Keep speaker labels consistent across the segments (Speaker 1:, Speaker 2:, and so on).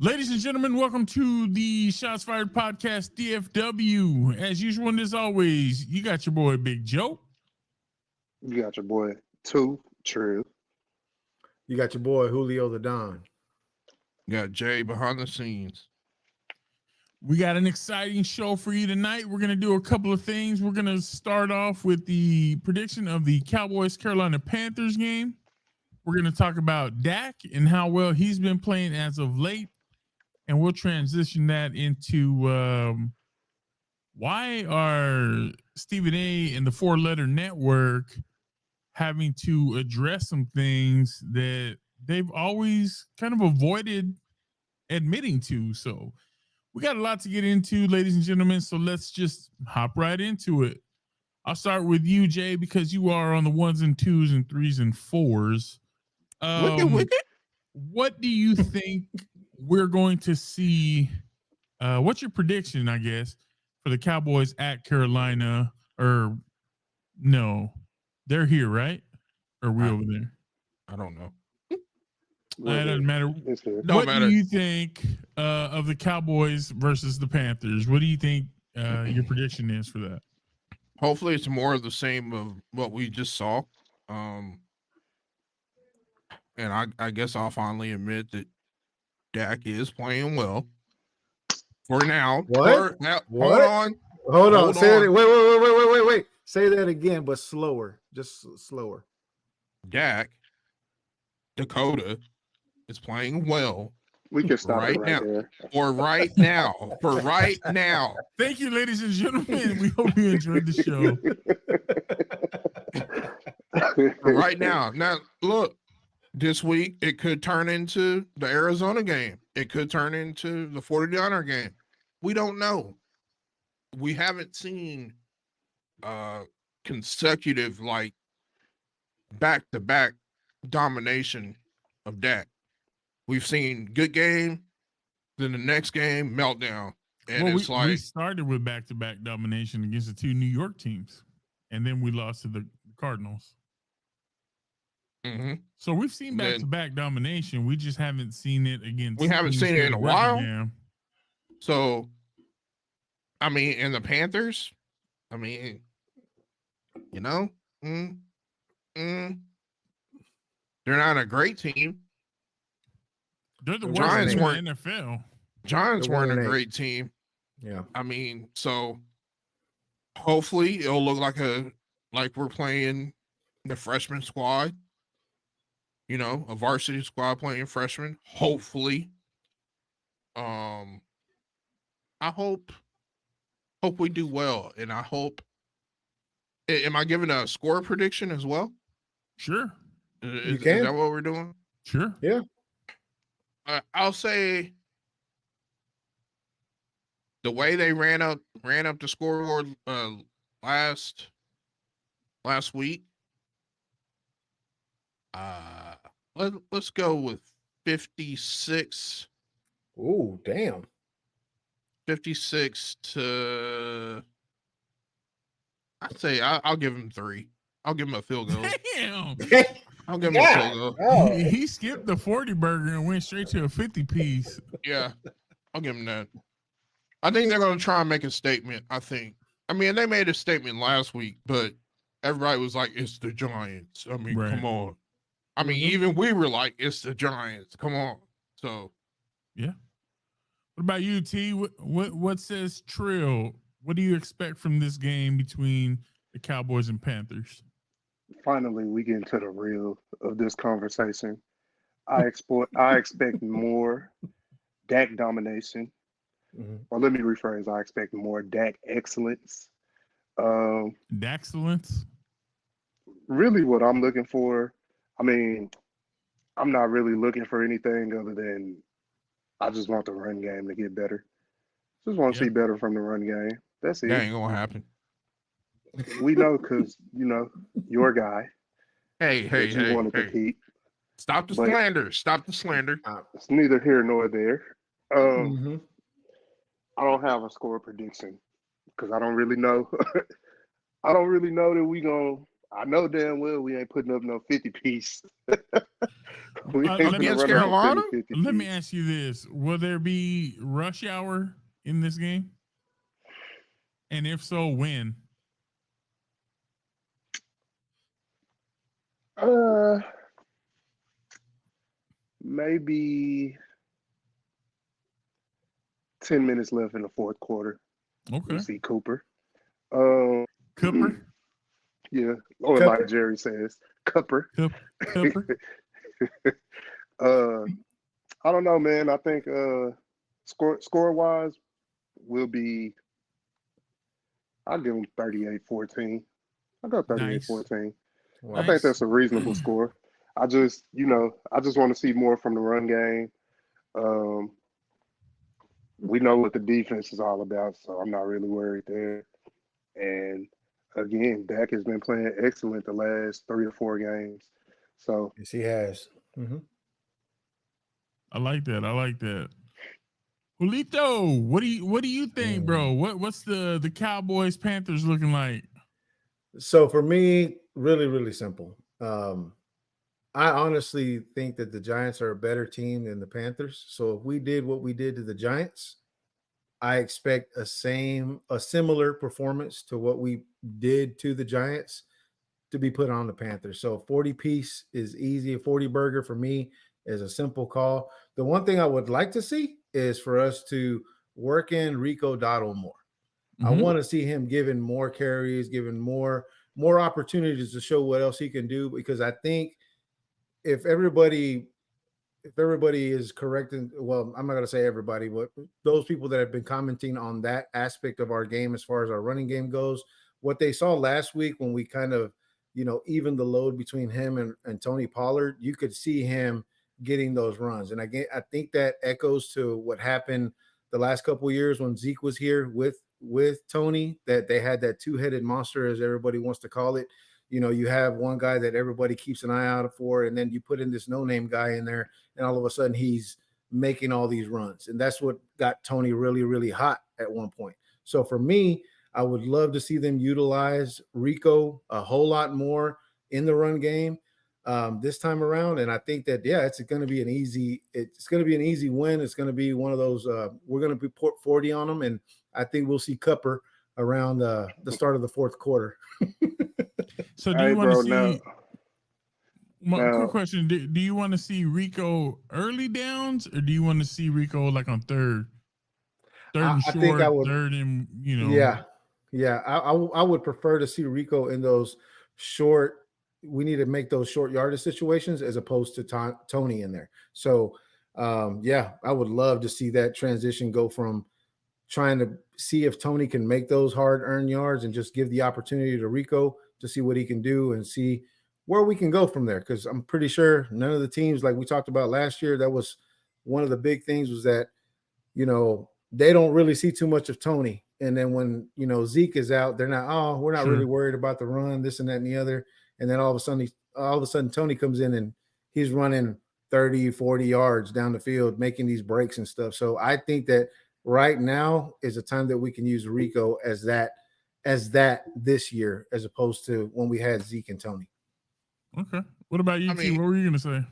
Speaker 1: Ladies and gentlemen, welcome to the Shots Fired Podcast, DFW. As usual, and as always, you got your boy Big Joe.
Speaker 2: You got your boy Two True.
Speaker 3: You got your boy Julio the Don.
Speaker 4: You got Jay behind the scenes.
Speaker 1: We got an exciting show for you tonight. We're going to do a couple of things. We're going to start off with the prediction of the Cowboys Carolina Panthers game. We're going to talk about Dak and how well he's been playing as of late. And we'll transition that into why are Stephen A. and the Four Letter Network having to address some things that they've always kind of avoided admitting to. So we got a lot to get into, ladies and gentlemen. So let's just hop right into it. I'll start with you, Jay, because you are on the 1s and 2s and 3s and 4s.
Speaker 4: Wicked.
Speaker 1: What do you think we're going to see? What's your prediction, I guess, for the Cowboys at Carolina? Or no, they're here, right? Or are we over there?
Speaker 4: I don't know.
Speaker 1: It doesn't matter.
Speaker 4: Don't matter.
Speaker 1: Do you think of the Cowboys versus the Panthers? What do you think your prediction is for that?
Speaker 4: Hopefully it's more of the same of what we just saw. And I guess I'll finally admit that Dak is playing well. For now.
Speaker 3: What?
Speaker 4: Hold
Speaker 3: on. Say
Speaker 4: on.
Speaker 3: It. Wait. Say that again, but slower. Just slower.
Speaker 4: Dak, Dakota, is playing well.
Speaker 2: We can stop
Speaker 4: right
Speaker 2: it right
Speaker 4: now.
Speaker 2: there.
Speaker 4: For right now. For right now.
Speaker 1: Thank you, ladies and gentlemen. We hope you enjoyed the show.
Speaker 4: For right now. Now, look, this week it could turn into the Arizona game. It could turn into the 49er game. We don't know. We haven't seen consecutive, like, back-to-back domination of Dak. We've seen good game, then the next game, meltdown. And we
Speaker 1: started with back-to-back domination against the two New York teams, and then we lost to the Cardinals.
Speaker 4: Mm-hmm.
Speaker 1: So we've seen back-to-back domination. We just haven't seen it against.
Speaker 4: We haven't seen it in a while.
Speaker 1: Game.
Speaker 4: So, I mean, and the Panthers, I mean, you know, they're not a great team.
Speaker 1: They're the worst team in the NFL.
Speaker 4: Giants weren't a great team.
Speaker 3: Yeah.
Speaker 4: I mean, so hopefully it'll look like we're playing the freshman squad. You know, a varsity squad playing freshmen. Hopefully. I hope we do well. And I hope. Am I giving a score prediction as well?
Speaker 1: Sure.
Speaker 4: Is that what we're doing?
Speaker 1: Sure.
Speaker 3: Yeah.
Speaker 4: I'll say the way they ran up the scoreboard last week. Let's go with 56.
Speaker 3: Oh, damn.
Speaker 4: 56 to. I'd say I'll give him 3. I'll give him a field goal.
Speaker 1: Damn.
Speaker 4: I'll give him a field goal.
Speaker 3: Oh.
Speaker 1: He skipped the 40 burger and went straight to a 50 piece.
Speaker 4: Yeah, I'll give him that. I think they're going to try and make a statement. I mean, they made a statement last week, but everybody was like, it's the Giants. I mean, Come on. I mean, even we were like, it's the Giants. Come on. So.
Speaker 1: Yeah. What about you, T? What says Trill? What do you expect from this game between the Cowboys and Panthers?
Speaker 2: Finally, we get into the real of this conversation. I expect more Dak domination.
Speaker 3: Mm-hmm.
Speaker 2: Or let me rephrase. I expect more Dak excellence.
Speaker 1: Daxcellence?
Speaker 2: Really what I'm looking for, I mean, I'm not really looking for anything other than I just want the run game to get better. Just want to see better from the run game. That's it.
Speaker 4: That ain't going to happen.
Speaker 2: We know because, you know, your guy.
Speaker 4: Hey.
Speaker 2: You want to compete.
Speaker 4: Stop the slander. Stop the slander.
Speaker 2: It's neither here nor there. I don't have a score prediction because I don't really know. I don't really know that we gonna. I know damn well we ain't putting up no 50 piece. We ain't
Speaker 1: let me-
Speaker 2: gonna
Speaker 4: Against
Speaker 2: run up a
Speaker 4: Carolina?
Speaker 2: 50
Speaker 1: Let me
Speaker 2: piece.
Speaker 1: ask you this: will there be rush hour in this game? And if so, when?
Speaker 2: Maybe 10 minutes left in the fourth quarter.
Speaker 1: Okay,
Speaker 2: We see Cooper. Um,
Speaker 1: Cooper,
Speaker 2: yeah, or
Speaker 3: Cooper.
Speaker 2: like Jerry says, Cooper.
Speaker 1: Cooper.
Speaker 2: I don't know, man. I think score wise will be. I'll give them 38-14. I'll go
Speaker 1: Nice.
Speaker 2: 38-14.
Speaker 3: Wow.
Speaker 2: I think that's a reasonable score. I just want to see more from the run game. We know what the defense is all about, so I'm not really worried there. And again, Dak has been playing excellent the last 3 or 4 games. So
Speaker 3: Yes, he has. Mm-hmm.
Speaker 1: I like that. I like that. Julito, what do you think, bro? What's the Cowboys Panthers looking like?
Speaker 3: So for me, really, really simple. I honestly think that the Giants are a better team than the Panthers. So if we did what we did to the Giants, I expect a similar performance to what we did to the Giants to be put on the Panthers. So 40 piece is easy. A 40 burger for me is a simple call. The one thing I would like to see is for us to work in Rico Dowdle more. I want to see him given more carries, given more opportunities to show what else he can do, because I think if everybody is correct, and well, I'm not going to say everybody, but those people that have been commenting on that aspect of our game as far as our running game goes, what they saw last week when we kind of, even the load between him and Tony Pollard, you could see him getting those runs. And again, I think that echoes to what happened the last couple of years when Zeke was here with Tony, that they had that two-headed monster, as everybody wants to call it. You have one guy that everybody keeps an eye out for, and then you put in this no-name guy in there, and all of a sudden he's making all these runs. And that's what got Tony really, really hot at one point. So for me, I would love to see them utilize Rico a whole lot more in the run game this time around. And I think that, it's going to be an easy win. It's going to be one of those, we're going to be 40 on them. And I think we'll see Cooper around the start of the fourth quarter.
Speaker 1: So do you want to see?
Speaker 2: now,
Speaker 1: Quick question: do you want to see Rico early downs, or do you want to see Rico like on third and short,
Speaker 3: I think I would,
Speaker 1: third and
Speaker 3: I would prefer to see Rico in those short. We need to make those short yardage situations as opposed to Tony in there. So, I would love to see that transition go from trying to see if Tony can make those hard-earned yards and just give the opportunity to Rico to see what he can do and see where we can go from there. Because I'm pretty sure none of the teams, like we talked about last year, that was one of the big things, was that, they don't really see too much of Tony. And then when, Zeke is out, they're not, we're not really worried about the run, this and that and the other. And then all of a sudden Tony comes in and he's running 30, 40 yards down the field, making these breaks and stuff. So I think that right now is a time that we can use Rico as that this year, as opposed to when we had Zeke and Tony.
Speaker 1: Okay. What about you, T? What were you going to say?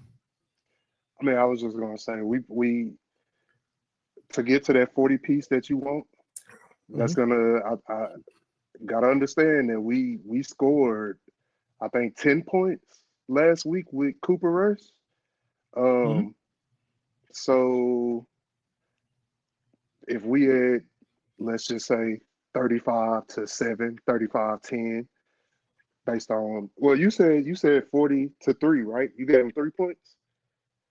Speaker 2: I mean, I was just going to say, we to get to that 40 piece that you want, that's I got to understand that we scored, I think, 10 points last week with Cooper Rush. So if we had, let's just say 35-7, 35-10, based on, well, you said 40-3, right? You gave them 3 points.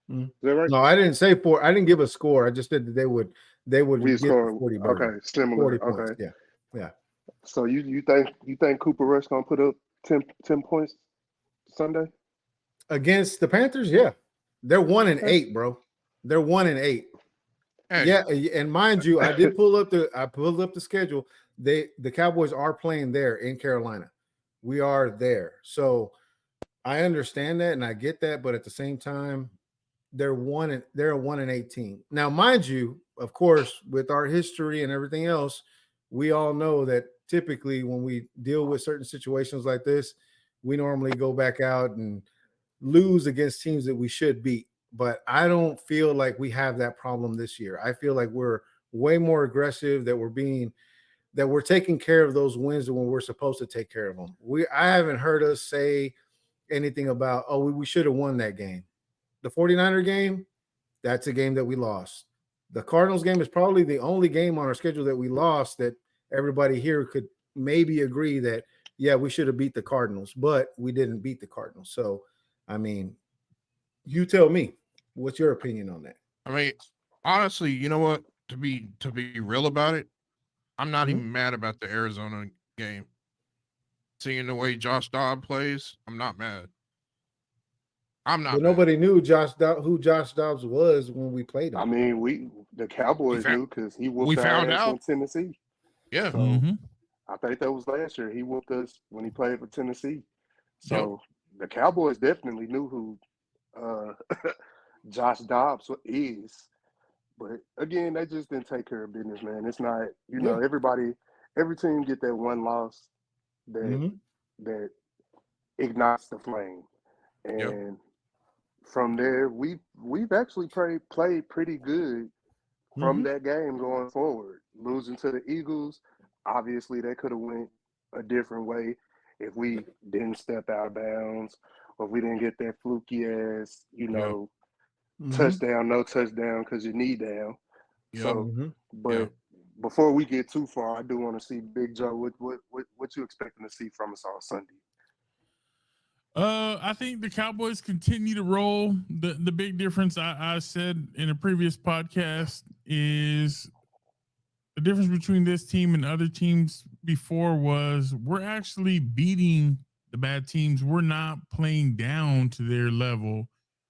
Speaker 2: Is that right?
Speaker 3: No, I didn't say 4. I didn't give a score. I just said that they would get
Speaker 2: score
Speaker 3: 40 burger.
Speaker 2: Okay, similar.
Speaker 3: 40 points.
Speaker 2: Okay.
Speaker 3: Yeah.
Speaker 2: So you think Cooper Rush gonna put up 10 points Sunday
Speaker 3: against the Panthers? Yeah, they're 1-8, bro. They're 1-8. Hey. Yeah, and mind you, I pulled up the schedule. The Cowboys are playing there in Carolina. We are there, so I understand that and I get that, but at the same time, they're a 1-8 team. Now, mind you, of course, with our history and everything else, we all know that typically when we deal with certain situations like this, we normally go back out and lose against teams that we should beat. But I don't feel like we have that problem this year. I feel like we're way more aggressive, that we're taking care of those wins when we're supposed to take care of them. I haven't heard us say anything about, oh, we should have won that game. The 49er game, that's a game that we lost. The Cardinals game is probably the only game on our schedule that we lost that everybody here could maybe agree that, yeah, we should have beat the Cardinals, but we didn't beat the Cardinals. So, I mean, you tell me, what's your opinion on that?
Speaker 4: I mean, honestly, you know what? To be real about it, I'm not even mad about the Arizona game. Seeing the way Josh Dobbs plays, I'm not mad. I'm not.
Speaker 3: But nobody knew who Josh Dobbs was when we played him.
Speaker 2: I mean, the Cowboys knew because he whooped our ass in Tennessee.
Speaker 4: Yeah.
Speaker 2: So I think that was last year. He whooped us when he played for Tennessee. So the Cowboys definitely knew who Josh Dobbs is. But again, they just didn't take care of business, man. It's not, know, every team get that one loss that ignites the flame. And from there, we've actually played pretty good from that game going forward. Losing to the Eagles, obviously they could have went a different way if we didn't step out of bounds or if we didn't get that fluky ass, touchdown, no touchdown because your knee down. So, but before we get too far, I do want to see Big Joe. What you expecting to see from us on Sunday?
Speaker 1: I think the Cowboys continue to roll. The big difference I said in a previous podcast is the difference between this team and other teams before was we're actually beating the bad teams. We're not playing down to their level.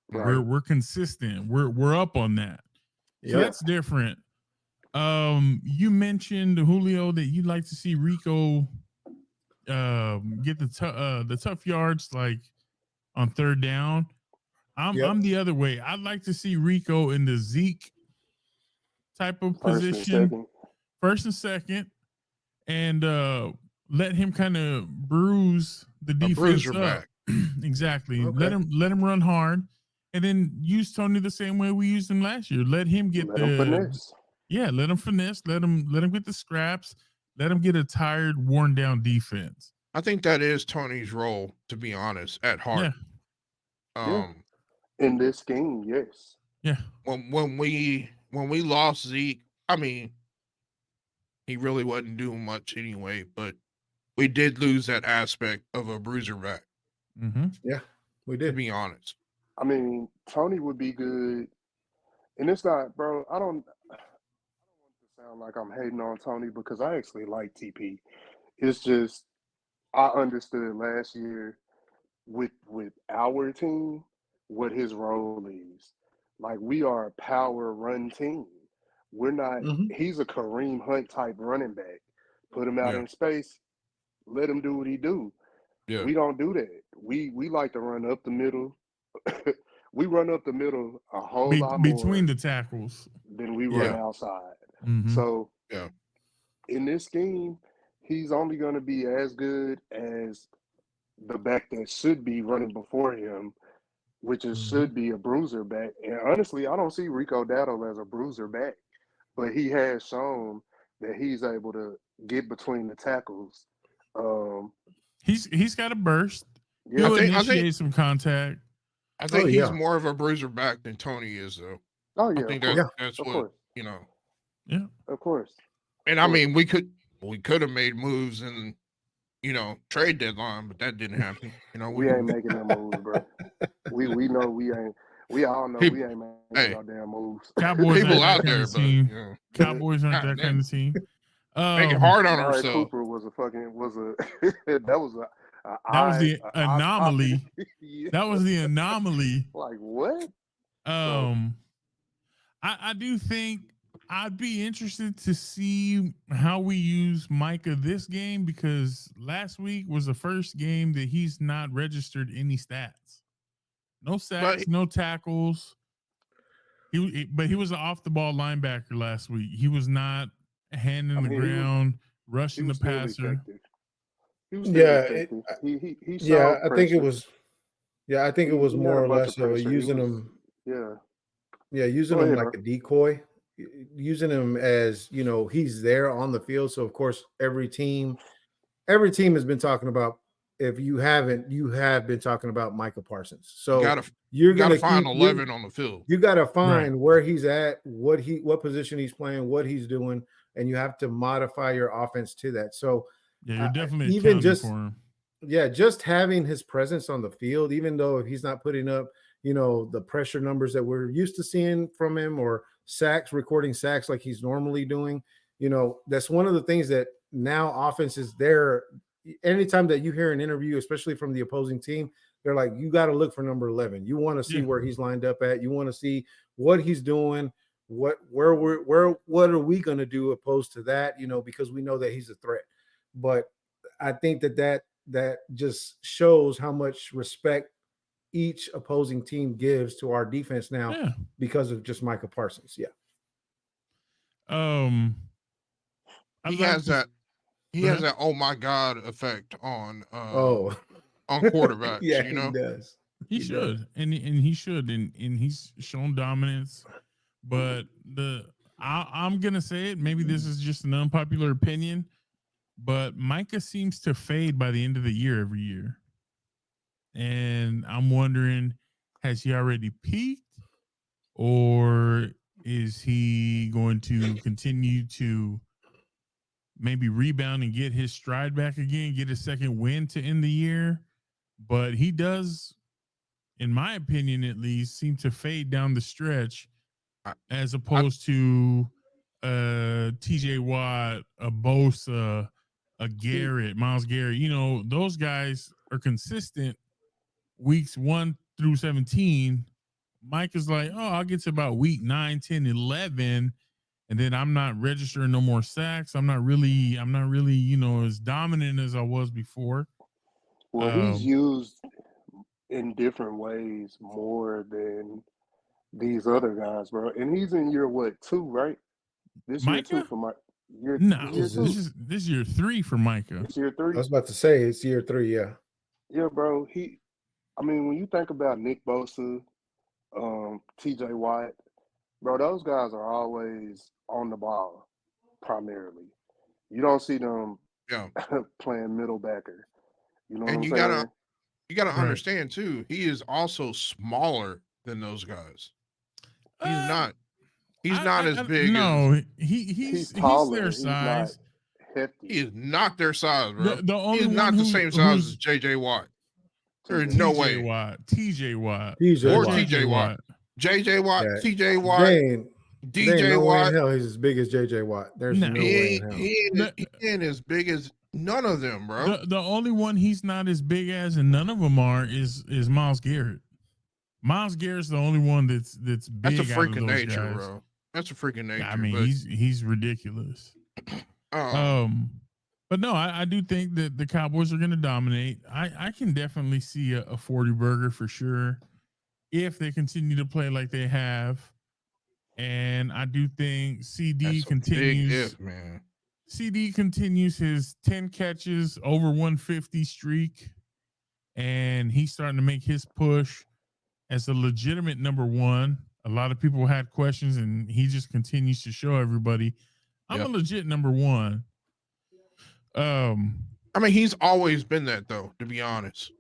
Speaker 1: Right. We're consistent. We're up on that. So that's different. You mentioned, Julio, that you'd like to see Rico get the tough yards like on third down. I'm the other way. I'd like to see Rico in the Zeke type of position, first and second, and let him kind of bruise the defense up. Exactly. Okay. Let him run hard, and then use Tony the same way we used him last year. Let him get
Speaker 2: let him finesse.
Speaker 1: Yeah, let him finesse. Let him get the scraps. Let him get a tired, worn down defense.
Speaker 4: I think that is Tony's role, to be honest, at heart.
Speaker 2: Yeah. In this game, yes.
Speaker 1: Yeah.
Speaker 4: When we lost Zeke, I mean, he really wasn't doing much anyway, but we did lose that aspect of a bruiser back.
Speaker 3: Yeah, we did.
Speaker 4: To be honest.
Speaker 2: I mean, Tony would be good. And it's not, bro, I don't want to sound like I'm hating on Tony because I actually like TP. It's just I understood last year with our team what his role is. Like, we are a power run team. We're not he's a Kareem Hunt type running back. Put him out in space, let him do what he do. Yeah. We don't do that. We like to run up the middle. We run up the middle a whole lot more
Speaker 1: between the tackles
Speaker 2: than we run outside. So in this scheme, he's only going to be as good as the back that should be running before him, which is should be a bruiser back. And honestly, I don't see Rico Dowdle as a bruiser back, but he has shown that he's able to get between the tackles.
Speaker 1: He's got a burst. He'll initiate some contact.
Speaker 4: I think he's more of a bruiser back than Tony is, though.
Speaker 2: Oh yeah,
Speaker 4: I think that's what
Speaker 2: course.
Speaker 1: Yeah,
Speaker 2: of course.
Speaker 4: And I mean, we could have made moves in, trade deadline, but that didn't happen.
Speaker 2: We ain't making them moves, bro. We know we ain't. We all know we ain't making no damn moves.
Speaker 1: Cowboys
Speaker 4: people out there, but
Speaker 1: Cowboys aren't that kind of team.
Speaker 4: Make it hard on ourselves.
Speaker 2: Cooper was
Speaker 1: the anomaly. That was the anomaly.
Speaker 2: Like what?
Speaker 1: I do think I'd be interested to see how we use Micah this game because last week was the first game that he's not registered any stats. No sacks, no tackles. But he was an off the ball linebacker last week. He was not hand in the ground, rushing the passer.
Speaker 2: He was still
Speaker 3: Yeah,
Speaker 2: effective. He
Speaker 3: yeah,
Speaker 2: showed
Speaker 3: I think it
Speaker 2: pressure.
Speaker 3: was. Yeah, I think it was
Speaker 2: He had
Speaker 3: more
Speaker 2: a
Speaker 3: or
Speaker 2: bunch of
Speaker 3: less of
Speaker 2: pressure. He
Speaker 3: using
Speaker 2: was,
Speaker 3: them.
Speaker 2: yeah.
Speaker 3: Yeah, using
Speaker 2: Go
Speaker 3: him
Speaker 2: ahead,
Speaker 3: like
Speaker 2: bro.
Speaker 3: a decoy, using him as he's there on the field. So of course, every team has been talking about. If you haven't, you have been talking about Micah Parsons.
Speaker 4: You
Speaker 3: So
Speaker 4: gotta
Speaker 3: you're
Speaker 4: you gotta
Speaker 3: gonna
Speaker 4: find
Speaker 3: keep you
Speaker 4: 11 on the field.
Speaker 3: you got to
Speaker 1: Right.
Speaker 3: find where he's at, what position he's playing, what he's doing, and you have to modify your offense to that. So
Speaker 1: Yeah, you're definitely
Speaker 3: even
Speaker 1: accounting
Speaker 3: just
Speaker 1: for him.
Speaker 3: yeah, just having his presence on the field, even though he's not putting up, the pressure numbers that we're used to seeing from him or recording sacks like he's normally doing, that's one of the things that now offense is there. Anytime that you hear an interview, especially from the opposing team, they're like, you got to look for number 11. You want to see
Speaker 1: Yeah.
Speaker 3: where he's lined up at. You want to see what he's doing, what are we going to do opposed to that, because we know that he's a threat. But I think that just shows how much respect each opposing team gives to our defense now
Speaker 1: Yeah.
Speaker 3: because of just Micah Parsons. Yeah.
Speaker 1: I'd
Speaker 4: He
Speaker 1: like
Speaker 4: has
Speaker 1: to.
Speaker 4: that he
Speaker 1: Go
Speaker 4: has
Speaker 1: ahead.
Speaker 4: that oh my god effect on
Speaker 3: Oh,
Speaker 4: quarterbacks,
Speaker 3: yeah,
Speaker 4: you
Speaker 3: he
Speaker 4: know?
Speaker 3: does.
Speaker 1: He
Speaker 3: does.
Speaker 1: should, and he should, and he's shown dominance. But I'm gonna say it. Maybe this is just an unpopular opinion, but Micah seems to fade by the end of the year every year, and I'm wondering, has he already peaked, or is he going to continue to maybe rebound and get his stride back again, get a second win to end the year? But he does, in my opinion at least, seem to fade down the stretch
Speaker 4: I,
Speaker 1: as
Speaker 4: I,
Speaker 1: opposed to TJ Watt, a Bosa, a Garrett, Miles Garrett. Those guys are consistent weeks 1 through 17. Mike is like, oh, I'll get to about week 9, 10, 11, and then I'm not registering no more sacks. I'm not really, as dominant as I was before.
Speaker 2: Well, he's used in different ways more than these other guys, bro. And he's in year what, 2, right? This year 2
Speaker 1: Micah?
Speaker 2: for Mike. Year
Speaker 1: No,
Speaker 2: year
Speaker 3: This
Speaker 1: this
Speaker 2: 2.
Speaker 3: is
Speaker 1: is year 3 for Micah.
Speaker 2: This year
Speaker 3: I
Speaker 2: 3.
Speaker 3: was about to say it's year 3. Yeah.
Speaker 2: Yeah, bro. I mean, when you think about Nick Bosa, TJ Watt, bro, those guys are always on the ball primarily. You don't see them
Speaker 4: yeah.
Speaker 2: playing middle backer. You know what
Speaker 4: And
Speaker 2: I'm
Speaker 4: you
Speaker 2: saying?
Speaker 4: gotta
Speaker 1: Right.
Speaker 4: understand too, he is also smaller than those guys. He's
Speaker 1: Uh,
Speaker 4: not he's not as big as
Speaker 1: no,
Speaker 2: He's
Speaker 1: he's their
Speaker 2: taller. He's not
Speaker 1: size.
Speaker 2: hefty.
Speaker 4: he is not their size, bro.
Speaker 1: The
Speaker 4: He
Speaker 1: only
Speaker 4: is
Speaker 1: one
Speaker 4: not the same size as
Speaker 1: who's
Speaker 4: JJ Watt. There's
Speaker 2: TJ
Speaker 4: no
Speaker 2: Watt.
Speaker 1: TJ
Speaker 4: way.
Speaker 1: Watt, TJ Watt,
Speaker 3: TJ
Speaker 1: not
Speaker 4: Or
Speaker 3: Watt.
Speaker 1: JJ
Speaker 4: TJ Watt.
Speaker 1: Watt.
Speaker 4: JJ Watt,
Speaker 3: Yeah.
Speaker 4: TJ Watt,
Speaker 3: They ain't
Speaker 4: DJ
Speaker 3: no way in
Speaker 4: Watt.
Speaker 3: hell he's as big as JJ Watt. There's
Speaker 1: No,
Speaker 3: no way
Speaker 4: He
Speaker 3: in
Speaker 4: ain't,
Speaker 3: hell.
Speaker 4: he ain't as big as none of them, bro.
Speaker 1: the only one he's not as big as, and none of them are, is Miles Garrett. Miles Garrett's the only one that's
Speaker 4: That's a
Speaker 1: big out
Speaker 4: freak
Speaker 1: of
Speaker 4: of
Speaker 1: those
Speaker 4: nature,
Speaker 1: guys.
Speaker 4: bro. That's a freak of
Speaker 1: I
Speaker 4: nature.
Speaker 1: mean,
Speaker 4: But
Speaker 1: he's ridiculous.
Speaker 4: um,
Speaker 1: But no, I do think that the Cowboys are going to dominate. I can definitely see a 40 burger for sure if they continue to play like they have. And I do think
Speaker 4: that's a big if, man.
Speaker 1: CD continues his 10 catches over 150 streak, and he's starting to make his push as a legitimate number 1. A lot of people had questions, and he just continues to show everybody I'm a legit number 1.
Speaker 4: I mean, he's always been that, though. To be honest,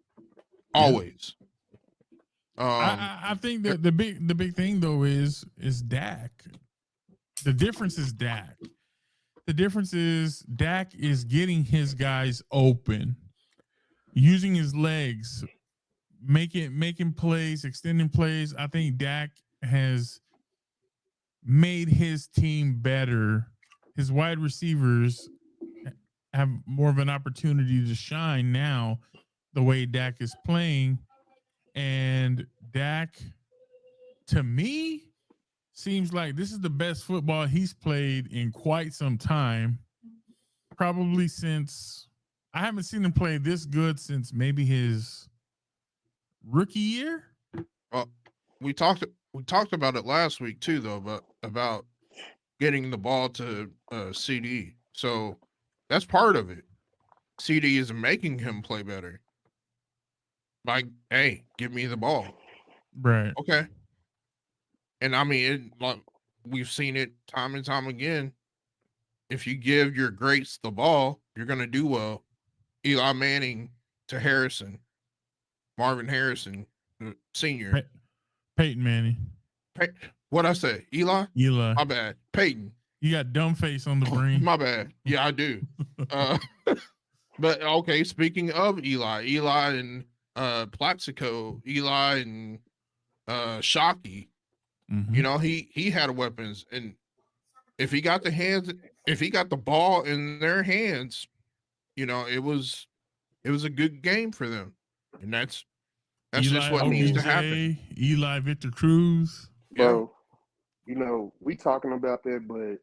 Speaker 4: always.
Speaker 1: I think that the big thing though is Dak. The difference is Dak. The difference is Dak is getting his guys open, using his legs, making plays, extending plays. I think Dak has made his team better. His wide receivers have more of an opportunity to shine now the way Dak is playing. And Dak, to me, seems like this is the best football he's played in quite some time. Probably since I haven't seen him play this good since maybe his rookie year.
Speaker 4: We talked about it last week too, though, but about getting the ball to CD. So that's part of it. CeeDee is making him play better. Like, hey, give me the ball.
Speaker 1: Right.
Speaker 4: Okay. And I mean, like we've seen it time and time again. If you give your greats the ball, you're going to do well. Eli Manning to Harrison, Marvin Harrison, Senior.
Speaker 1: Peyton Manning.
Speaker 4: What I say? Eli?
Speaker 1: Eli.
Speaker 4: My bad. Peyton.
Speaker 1: You got dumb face on the brain.
Speaker 4: My bad. Yeah, I do. But okay, speaking of Eli and Plaxico, Eli and Shockey, you know, he had weapons, and if he got the ball in their hands, you know, it was a good game for them. And that's
Speaker 1: Eli
Speaker 4: just what needs to happen.
Speaker 1: Eli Victor Cruz.
Speaker 2: Bro, you know, we talking about that, but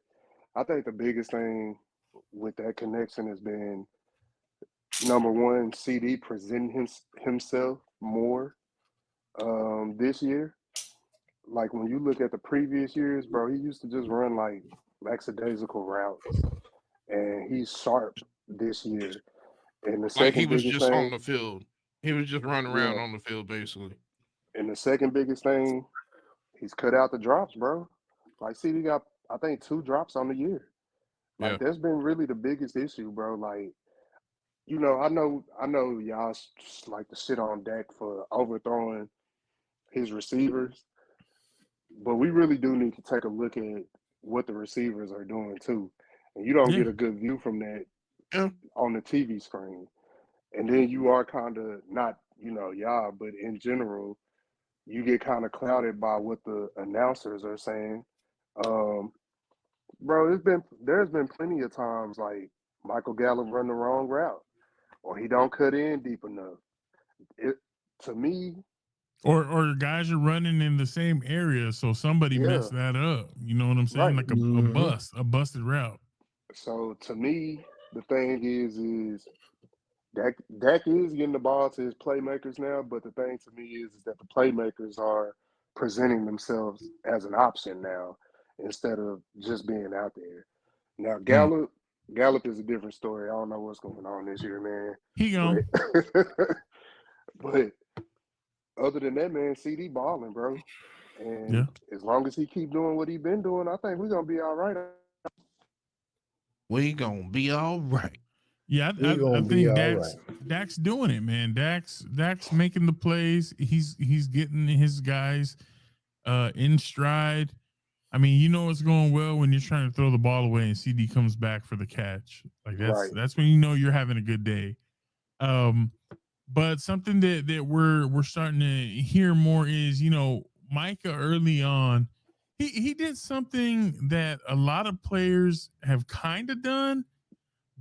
Speaker 2: I think the biggest thing with that connection has been number one, CeeDee presenting himself more this year. Like when you look at the previous years, bro, he used to just run like lackadaisical routes, and he's sharp this year. And the
Speaker 4: Like he
Speaker 2: second
Speaker 4: was
Speaker 2: biggest
Speaker 4: just on
Speaker 2: thing,
Speaker 4: the field. He was just running around
Speaker 2: yeah,
Speaker 4: on the field, basically.
Speaker 2: and the second biggest thing, he's cut out the drops, bro. Like CeeDee got, I think, 2 drops on the year.
Speaker 4: Yeah.
Speaker 2: Like that's been really the biggest issue, bro. Like, you know, I know y'all like to shit on Dak for overthrowing his receivers, but we really do need to take a look at what the receivers are doing too. And you don't get a good view from that on the TV screen. And then you are kind of not, you know, y'all, but in general, you get kind of clouded by what the announcers are saying. Bro, there's been plenty of times like Michael Gallup run the wrong route, or he don't cut in deep enough. It to me,
Speaker 1: or guys are running in the same area, so somebody messed that up. You know what I'm saying?
Speaker 2: right.
Speaker 1: Like a busted route.
Speaker 2: So to me, the thing is Dak is getting the ball to his playmakers now, but the thing to me is that the playmakers are presenting themselves as an option now instead of just being out there. Now Gallup is a different story. I don't know what's going on this year, man.
Speaker 1: He gone.
Speaker 2: But other than that, man, CeeDee balling, bro. And as long as he keep doing what he been doing, I think we're gonna be all right.
Speaker 4: We gonna be all right.
Speaker 1: Yeah, I think Dak's doing it, man. Dak's making the plays. He's getting his guys in stride. I mean, you know it's going well when you're trying to throw the ball away and CeeDee comes back for the catch. Like that's when you know you're having a good day. But something that we're starting to hear more is, you know, Micah early on, he did something that a lot of players have kind of done,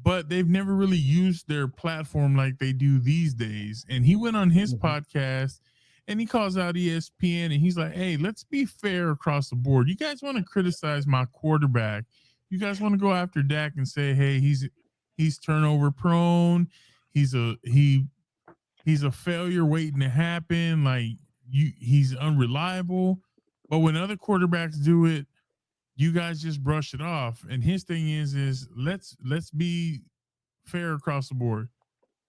Speaker 1: but they've never really used their platform like they do these days. And he went on his podcast and he calls out ESPN and he's like, hey, let's be fair across the board. You guys want to criticize my quarterback. You guys want to go after Dak and say, hey, he's turnover prone. He's a failure waiting to happen. Like he's unreliable. But when other quarterbacks do it, you guys just brush it off. And his thing is let's be fair across the board.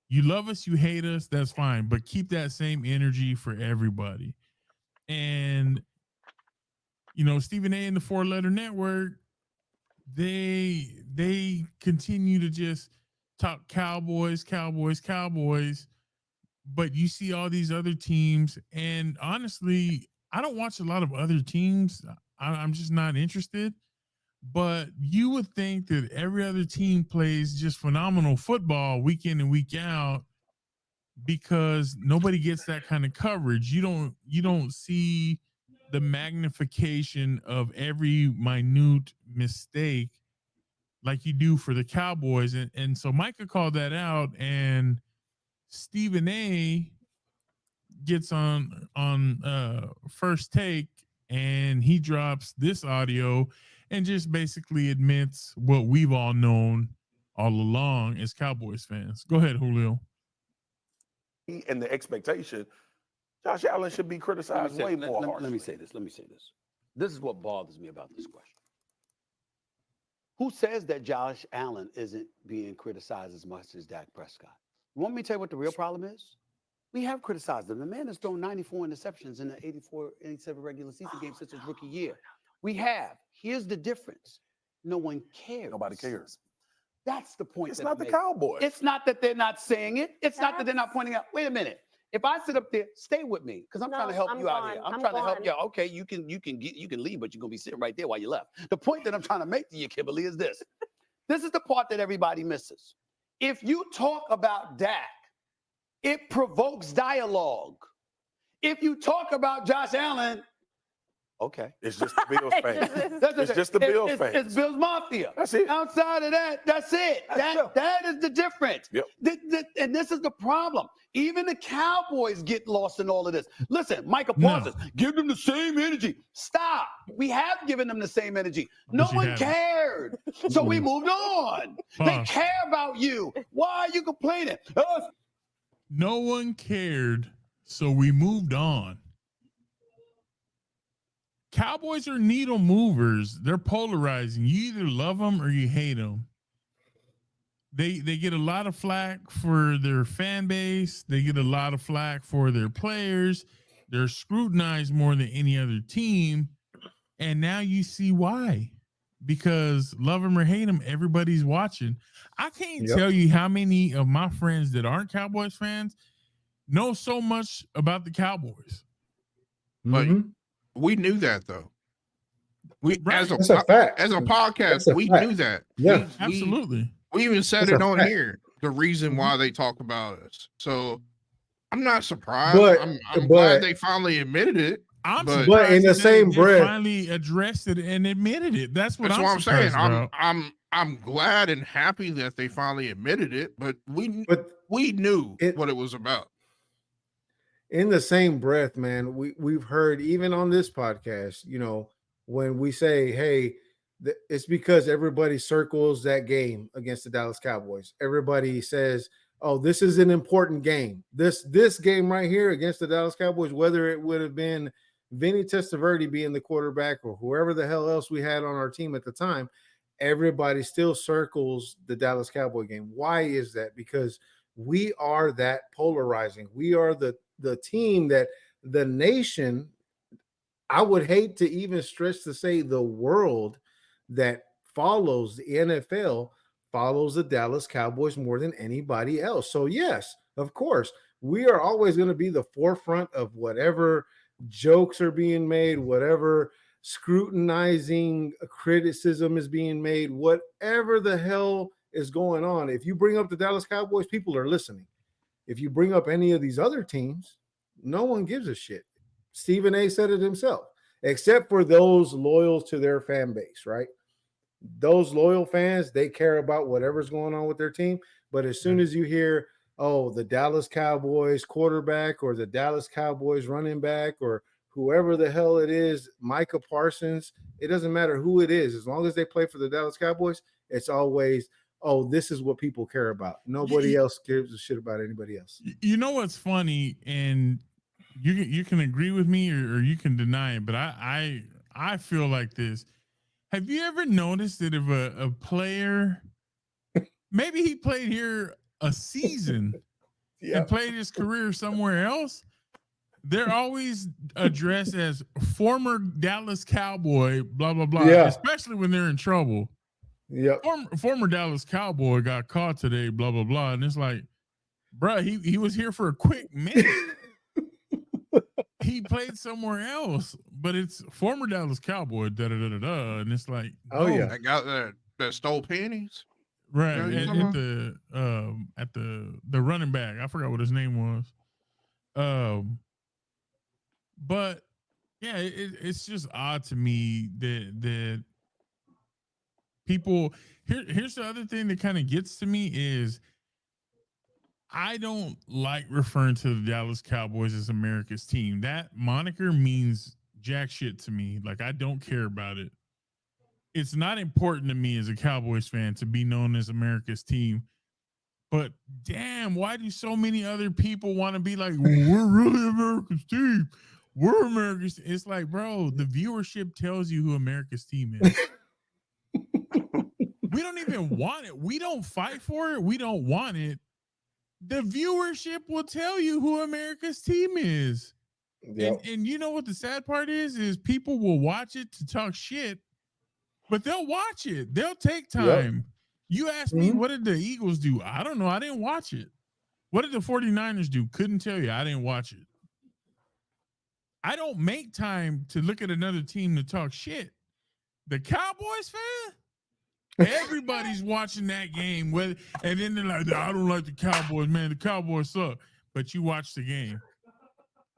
Speaker 1: You love us, you hate us, that's fine, but keep that same energy for everybody. And you know, Stephen A and the 4-Letter Network, they continue to just talk Cowboys, but you see all these other teams, and honestly, I don't watch a lot of other teams. I'm just not interested. But you would think that every other team plays just phenomenal football week in and week out because nobody gets that kind of coverage. You don't see the magnification of every minute mistake like you do for the Cowboys. And so Micah called that out, and Stephen A gets on First Take and he drops this audio and just basically admits what we've all known all along as Cowboys fans. Go ahead, Julio.
Speaker 5: And the expectation, Josh Allen should be criticized way more harshly.
Speaker 6: Let me say this. This is what bothers me about this question. Who says that Josh Allen isn't being criticized as much as Dak Prescott? You want me to tell you what the real problem is? We have criticized him. The man has thrown 94 interceptions in the 87 regular season games since his rookie year. We have. Here's the difference. No one cares.
Speaker 5: Nobody cares.
Speaker 6: That's the point.
Speaker 5: It's
Speaker 6: that
Speaker 5: not
Speaker 6: I'm
Speaker 5: the
Speaker 6: making.
Speaker 5: Cowboys.
Speaker 6: It's not that they're not saying it. It's not that they're not pointing out. Wait a minute. If I sit up there, stay with me, because I'm trying to help you out here. I'm trying to help you out. Okay, you can leave, but you're gonna be sitting right there while you left. The point that I'm trying to make to you, Kimberly, is this. This is the part that everybody misses. If you talk about Dak, it provokes dialogue. If you talk about Josh Allen, okay.
Speaker 5: It's just the Bills fans.
Speaker 6: It's
Speaker 5: just the Bills fans.
Speaker 6: It's Bills Mafia.
Speaker 5: That's it.
Speaker 6: Outside of that, that's it. That is the difference.
Speaker 5: Yep.
Speaker 6: And this is the problem. Even the Cowboys get lost in all of this. Listen, Micah Parsons, give them the same energy. Stop. We have given them the same energy. No one cared. So we moved on. They care about you. Why are you complaining?
Speaker 1: No one cared, so we moved on. Cowboys are needle movers. They're polarizing. You either love them or you hate them. They get a lot of flack for their fan base. They get a lot of flack for their players. They're scrutinized more than any other team. And now you see why. Because love them or hate them, everybody's watching. I can't tell you how many of my friends that aren't Cowboys fans know so much about the Cowboys.
Speaker 4: But we knew that, though. We as a podcast, we knew that.
Speaker 3: Yeah,
Speaker 1: absolutely.
Speaker 4: We even said it on here. The reason why they talk about us. So I'm not surprised. I'm glad they finally admitted it.
Speaker 3: But in the same breath,
Speaker 1: finally addressed it and admitted it. That's what I'm
Speaker 4: saying.
Speaker 1: About.
Speaker 4: I'm glad and happy that they finally admitted it. But we knew what it was about.
Speaker 3: In the same breath, man, we've heard even on this podcast, you know, when we say, hey, it's because everybody circles that game against the Dallas Cowboys. Everybody says, oh, this is an important game. This game right here against the Dallas Cowboys, whether it would have been Vinny Testaverde being the quarterback or whoever the hell else we had on our team at the time, everybody still circles the Dallas Cowboy game. Why is that? Because we are that polarizing. We are the team that the nation, I would hate to even stretch to say the world that follows the NFL follows the Dallas Cowboys more than anybody else. So yes, of course, we are always going to be the forefront of whatever jokes are being made, whatever scrutinizing criticism is being made, whatever the hell is going on. If you bring up the Dallas Cowboys, people are listening. If you bring up any of these other teams, no one gives a shit. Stephen A said it himself, except for those loyal to their fan base, right? Those loyal fans, they care about whatever's going on with their team. But as soon as you hear, oh, the Dallas Cowboys quarterback or the Dallas Cowboys running back or whoever the hell it is, Micah Parsons, it doesn't matter who it is. As long as they play for the Dallas Cowboys, it's always, oh, this is what people care about. Nobody else gives a shit about anybody else.
Speaker 1: You know what's funny, and you can agree with me or you can deny it, but I feel like this. Have you ever noticed that if a player, maybe he played here a season and played his career somewhere else, they're always addressed as former Dallas Cowboy, blah, blah, blah, especially when they're in trouble.
Speaker 3: Yeah.
Speaker 1: Former Dallas Cowboy got caught today, blah, blah, blah. And it's like, bro, he was here for a quick minute. He played somewhere else, but it's former Dallas Cowboy, and it's like,
Speaker 4: that guy that stole pennies,
Speaker 1: right? At the running back, I forgot what his name was. But yeah, it's just odd to me that people. Here's the other thing that kind of gets to me is, I don't like referring to the Dallas Cowboys as America's team. That moniker means jack shit to me. Like, I don't care about it. It's not important to me as a Cowboys fan to be known as America's team. But damn, why do so many other people want to be like, well, we're really America's team? We're America's. It's like, bro, the viewership tells you who America's team is. We don't even want it. We don't fight for it. We don't want it. The viewership will tell you who America's team is.
Speaker 3: Yep.
Speaker 1: And you know what the sad part is people will watch it to talk shit, but they'll watch it. They'll take time. You asked me, what did the Eagles do? I don't know. I didn't watch it. What did the 49ers do? Couldn't tell you. I didn't watch it. I don't make time to look at another team to talk shit. The Cowboys fan, everybody's watching that game. And then they're like, I don't like the Cowboys, man. The Cowboys suck. But you watch the game.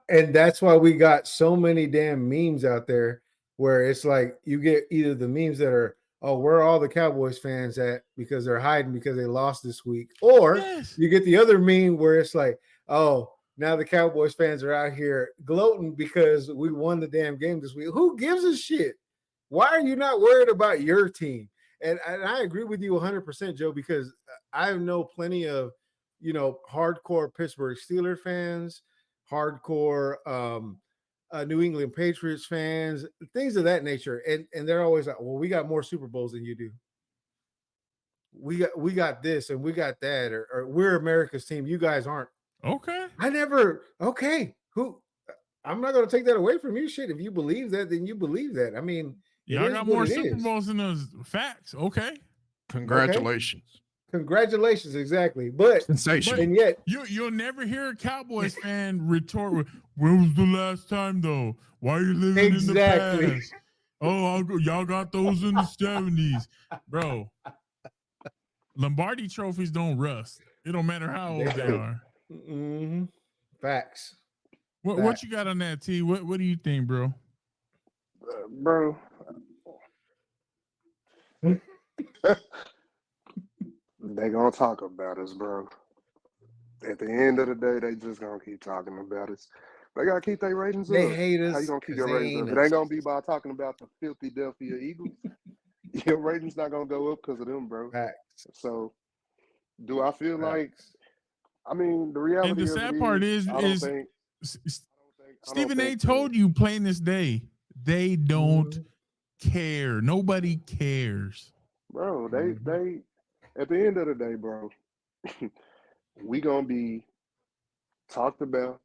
Speaker 3: And that's why we got so many damn memes out there where it's like you get either the memes that are, oh, where are all the Cowboys fans at because they're hiding because they lost this week? Or you get the other meme where it's like, oh, now the Cowboys fans are out here gloating because we won the damn game this week. Who gives a shit? Why are you not worried about your team? And I agree with you 100%, Joe, because I know plenty of, hardcore Pittsburgh Steelers fans, hardcore New England Patriots fans, things of that nature. And they're always like, well, we got more Super Bowls than you do. We got this and we got that, or we're America's team. You guys aren't.
Speaker 1: Okay.
Speaker 3: Who? I'm not going to take that away from you. Shit. If you believe that, then you believe that. I mean,
Speaker 1: y'all got more Super Bowls than those facts. Okay.
Speaker 4: Congratulations.
Speaker 3: Okay. Congratulations, exactly. But
Speaker 4: sensation.
Speaker 3: And yet
Speaker 1: you'll never hear a Cowboys fan retort, when was the last time though? Why are you living in the past? Oh, y'all got those in the 70s. Bro. Lombardi trophies don't rust. It don't matter how old they are.
Speaker 3: Mm-hmm. Facts.
Speaker 1: What you got on that, T? What do you think, bro?
Speaker 2: Bro. They gonna talk about us, bro. At the end of the day, they just gonna keep talking about us. They gotta keep their ratings up.
Speaker 3: They hate us.
Speaker 2: How you gonna keep your ratings up? It ain't gonna be by talking about the filthy Philadelphia Eagles. Your ratings not gonna go up because of them, bro.
Speaker 3: Facts.
Speaker 2: So, do I feel like? I mean, the reality.
Speaker 1: And the sad part is Stephen A. told you plain this day, they don't care. Nobody cares,
Speaker 2: bro. They at the end of the day, bro. We gonna be talked about.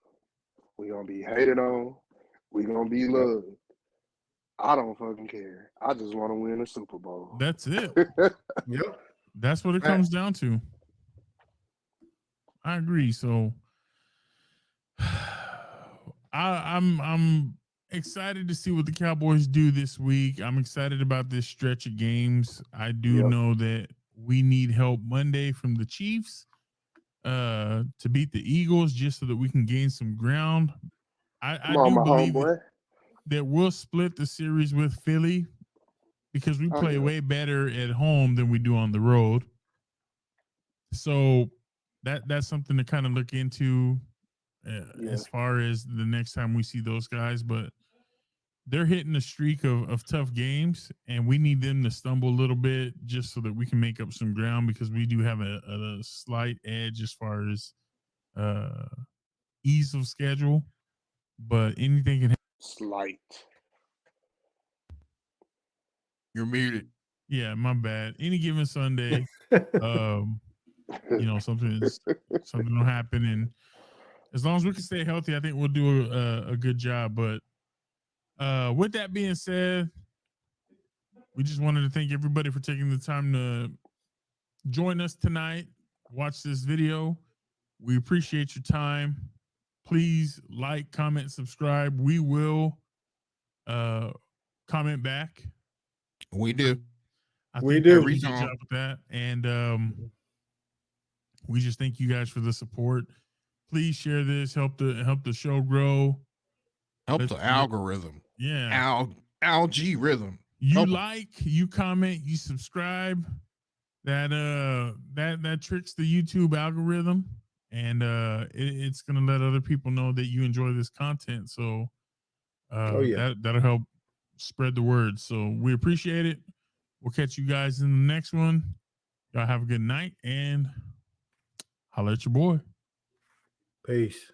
Speaker 2: We gonna be hated on. We gonna be loved. I don't fucking care. I just want to win a Super Bowl.
Speaker 1: That's it.
Speaker 3: Yep.
Speaker 1: That's what it comes down to. I agree. So I'm excited to see what the Cowboys do this week. I'm excited about this stretch of games. I do know that we need help Monday from the Chiefs to beat the Eagles just so that we can gain some ground. I do believe that we'll split the series with Philly because we play way better at home than we do on the road. So that's something to kind of look into as far as the next time we see those guys. But they're hitting a streak of tough games, and we need them to stumble a little bit just so that we can make up some ground because we do have a slight edge as far as ease of schedule. But anything can happen.
Speaker 2: Slight.
Speaker 4: You're muted.
Speaker 1: Yeah, my bad. Any given Sunday, something will happen, and as long as we can stay healthy, I think we'll do a good job. But with that being said, we just wanted to thank everybody for taking the time to join us tonight, watch this video. We appreciate your time. Please like, comment, subscribe. We will comment back.
Speaker 4: We do.
Speaker 1: We do a good job with that. And we just thank you guys for the support. Please share this, help the show grow.
Speaker 4: Help the algorithm.
Speaker 1: Yeah.
Speaker 4: Algae rhythm.
Speaker 1: You you comment, you subscribe. That tricks the YouTube algorithm, and it's gonna let other people know that you enjoy this content. So that'll help spread the word. So we appreciate it. We'll catch you guys in the next one. Y'all have a good night and holla at your boy.
Speaker 3: Peace.